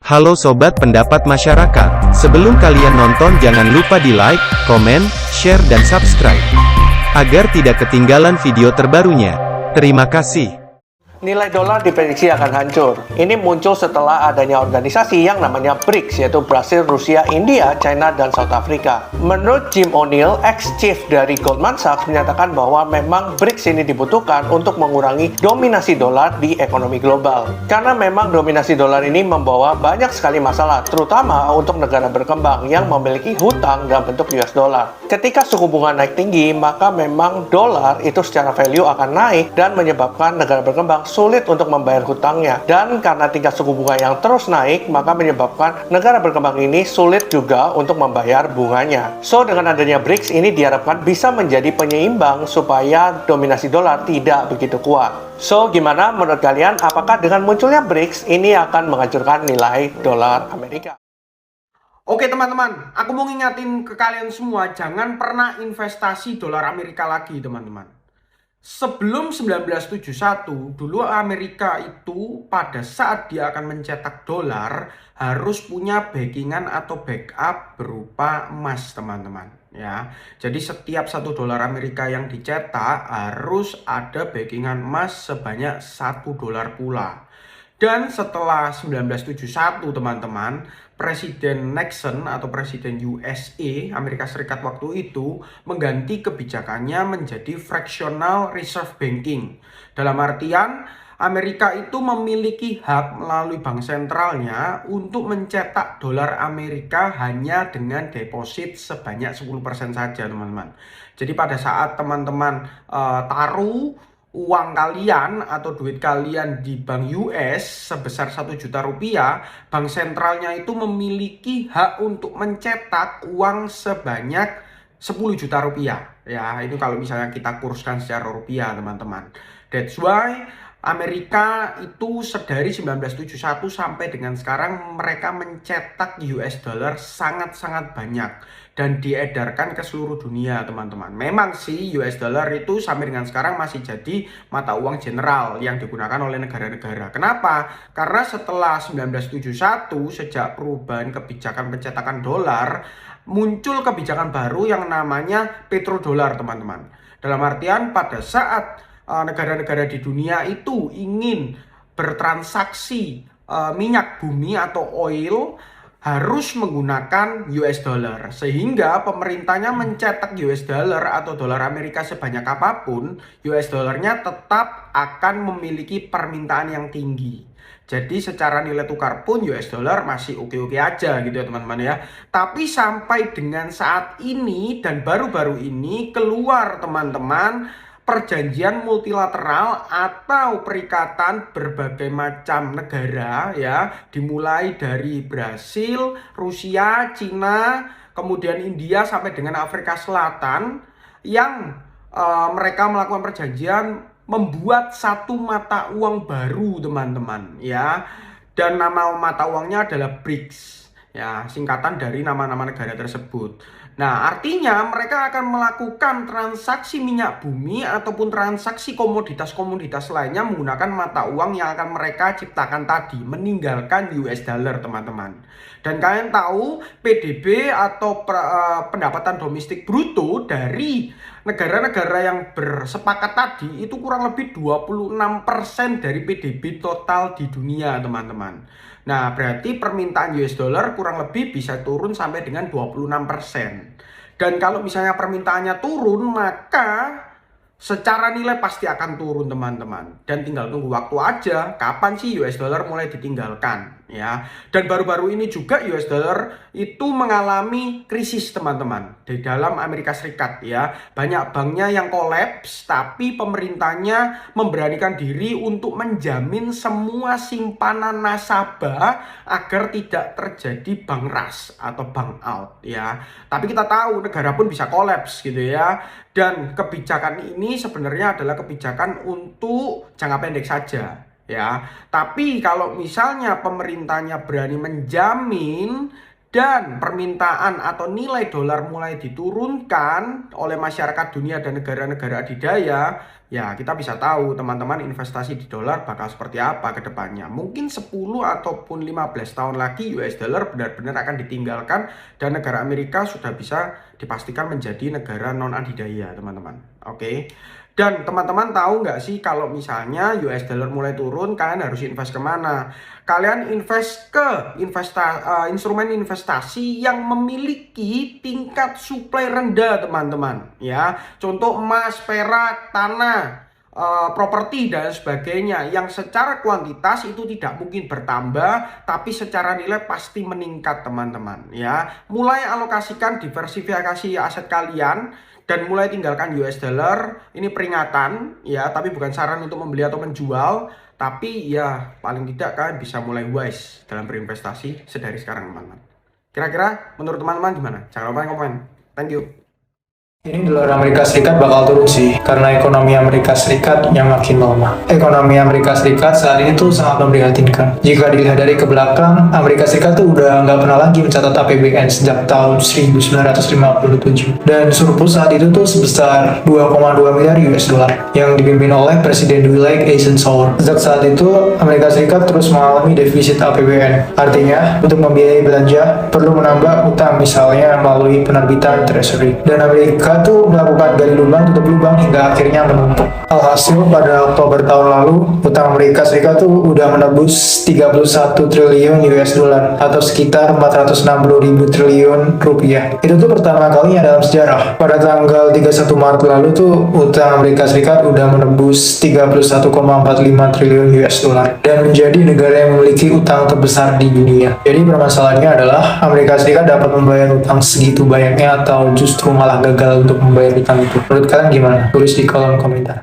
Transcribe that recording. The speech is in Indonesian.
Halo Sobat Pendapat Masyarakat, sebelum kalian nonton jangan lupa di like, komen, share dan subscribe, agar tidak ketinggalan video terbarunya. Terima kasih. Nilai dolar diprediksi akan hancur. Ini muncul setelah adanya organisasi yang namanya BRICS, yaitu Brasil, Rusia, India, China, dan South Africa. Menurut Jim O'Neill, ex-chief dari Goldman Sachs, menyatakan bahwa memang BRICS ini dibutuhkan untuk mengurangi dominasi dolar di ekonomi global. Karena memang dominasi dolar ini membawa banyak sekali masalah, terutama untuk negara berkembang yang memiliki hutang dalam bentuk US dollar. Ketika suku bunga naik tinggi, maka memang dolar itu secara value akan naik dan menyebabkan negara berkembang sulit untuk membayar hutangnya. Dan karena tingkat suku bunga yang terus naik, maka menyebabkan negara berkembang ini sulit juga untuk membayar bunganya. So, dengan adanya BRICS ini diharapkan bisa menjadi penyeimbang supaya dominasi dolar tidak begitu kuat. So, gimana menurut kalian? Apakah dengan munculnya BRICS ini akan menghancurkan nilai dolar Amerika? Oke teman-teman, aku mau ngingatin ke kalian semua, jangan pernah investasi dolar Amerika lagi teman-teman. Sebelum 1971, dulu Amerika itu pada saat dia akan mencetak dolar harus punya backingan atau backup berupa emas teman-teman. Ya, jadi setiap $1 Amerika yang dicetak harus ada backingan emas sebanyak $1 pula. Dan setelah 1971 teman-teman, Presiden Nixon atau Presiden USA Amerika Serikat waktu itu mengganti kebijakannya menjadi fractional reserve banking. Dalam artian Amerika itu memiliki hak melalui bank sentralnya untuk mencetak dolar Amerika hanya dengan deposit sebanyak 10% saja teman-teman. Jadi pada saat teman-teman taruh uang kalian atau duit kalian di bank US sebesar 1 juta rupiah, bank sentralnya itu memiliki hak untuk mencetak uang sebanyak 10 juta rupiah. Ya, ini kalau misalnya kita kurskan secara rupiah, teman-teman. That's why Amerika itu dari 1971 sampai dengan sekarang mereka mencetak US dollar sangat-sangat banyak dan diedarkan ke seluruh dunia teman-teman. Memang sih US dollar itu sampai dengan sekarang masih jadi mata uang general yang digunakan oleh negara-negara. Kenapa? Karena setelah 1971 sejak perubahan kebijakan pencetakan dolar muncul kebijakan baru yang namanya petrodolar teman-teman. Dalam artian pada saat negara-negara di dunia itu ingin bertransaksi minyak bumi atau oil harus menggunakan US dollar, sehingga pemerintahnya mencetak US dollar atau dolar Amerika sebanyak apapun, US dollarnya tetap akan memiliki permintaan yang tinggi. Jadi secara nilai tukar pun US dollar masih oke-oke aja gitu ya teman-teman ya. Tapi sampai dengan saat ini dan baru-baru ini keluar teman-teman perjanjian multilateral atau perikatan berbagai macam negara ya, dimulai dari Brasil, Rusia, Cina, kemudian India sampai dengan Afrika Selatan yang mereka melakukan perjanjian membuat satu mata uang baru teman-teman ya, dan nama mata uangnya adalah BRICS ya, singkatan dari nama-nama negara tersebut. Nah, artinya mereka akan melakukan transaksi minyak bumi ataupun transaksi komoditas-komoditas lainnya menggunakan mata uang yang akan mereka ciptakan tadi, meninggalkan US dollar teman-teman. Dan kalian tahu PDB atau pendapatan domestik bruto dari negara-negara yang bersepakat tadi itu kurang lebih 26% dari PDB total di dunia teman-teman. Nah, berarti permintaan US dollar kurang lebih bisa turun sampai dengan 26%. Dan kalau misalnya permintaannya turun, maka secara nilai pasti akan turun teman-teman. Dan tinggal tunggu waktu aja kapan sih US dollar mulai ditinggalkan ya. Dan baru-baru ini juga US dollar itu mengalami krisis teman-teman di dalam Amerika Serikat ya. Banyak banknya yang kolaps, tapi pemerintahnya memberanikan diri untuk menjamin semua simpanan nasabah agar tidak terjadi bank rush atau bank out ya. Tapi kita tahu negara pun bisa kolaps gitu ya. Dan kebijakan ini sebenarnya adalah kebijakan untuk jangka pendek saja ya. Tapi kalau misalnya pemerintahnya berani menjamin dan permintaan atau nilai dolar mulai diturunkan oleh masyarakat dunia dan negara-negara adidaya, ya kita bisa tahu teman-teman investasi di dolar bakal seperti apa ke depannya. Mungkin 10 ataupun 15 tahun lagi US dollar benar-benar akan ditinggalkan dan negara Amerika sudah bisa dipastikan menjadi negara non-adidaya, teman-teman. Oke. Dan teman-teman tahu nggak sih kalau misalnya US dollar mulai turun, kalian harus invest kemana? Kalian invest ke instrumen investasi yang memiliki tingkat suplai rendah, teman-teman. Ya, contoh emas, perak, tanah, properti dan sebagainya, yang secara kuantitas itu tidak mungkin bertambah, tapi secara nilai pasti meningkat, teman-teman. Ya, mulai alokasikan diversifikasi aset kalian dan mulai tinggalkan US dollar. Ini peringatan ya, tapi bukan saran untuk membeli atau menjual, tapi ya paling tidak kalian bisa mulai wise dalam berinvestasi sedari sekarang, teman-teman. Kira-kira menurut teman-teman gimana? Jangan lupa komen. Thank you. Ini dolar Amerika Serikat bakal turun sih, karena ekonomi Amerika Serikat yang makin melemah. Ekonomi Amerika Serikat saat ini tuh sangat memprihatinkan. Jika dilihat dari ke belakang, Amerika Serikat tuh udah nggak pernah lagi mencatat APBN sejak tahun 1957. Dan surplus saat itu tuh sebesar 2,2 miliar US dollar, yang dipimpin oleh Presiden Dwight Eisenhower. Sejak saat itu, Amerika Serikat terus mengalami defisit APBN. Artinya, untuk membiayai belanja, perlu menambah utang misalnya melalui penerbitan treasury. Dan Amerika tuh melakukan gali lubang tutup lubang hingga akhirnya menumpuk. Alhasil pada Oktober tahun lalu, utang Amerika Serikat tuh udah menembus 31 triliun US dollar atau sekitar 460.000 triliun rupiah. Itu tuh pertama kalinya dalam sejarah. Pada tanggal 31 Maret lalu tuh utang Amerika Serikat udah menembus 31,45 triliun US dollar dan menjadi negara yang memiliki utang terbesar di dunia. Jadi permasalahannya adalah Amerika Serikat dapat membayar utang segitu banyaknya atau justru malah gagal untuk membayar utang itu. Menurut kalian gimana? Tulis di kolom komentar.